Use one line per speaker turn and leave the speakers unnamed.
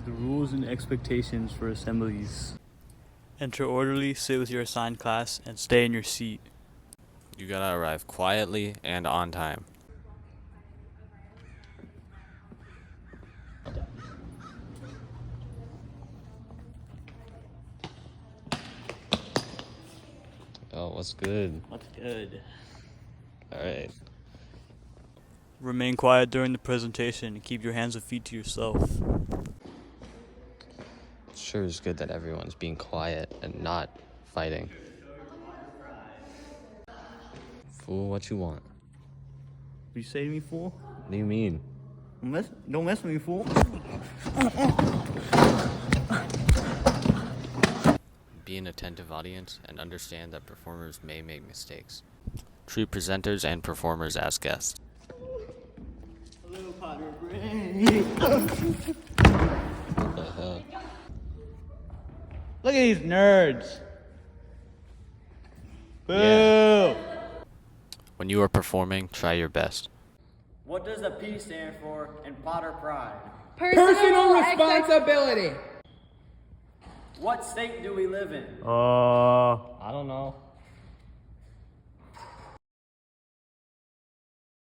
the rules and expectations for assemblies. Enter orderly, sit with your assigned class, and stay in your seat.
You gotta arrive quietly and on time. Oh, what's good?
What's good?
Alright.
Remain quiet during the presentation and keep your hands and feet to yourself.
Sure is good that everyone's being quiet and not fighting. Fool, what you want?
What you say to me, fool?
What do you mean?
Don't mess with me, fool.
Be an attentive audience and understand that performers may make mistakes. Treat presenters and performers as guests.
Hello, Potter Brain.
What the hell?
Look at these nerds. Boo!
Yeah. When you are performing, try your best.
What does the P stand for in Potter Pride?
Personal responsibility.
What state do we live in?
I don't know.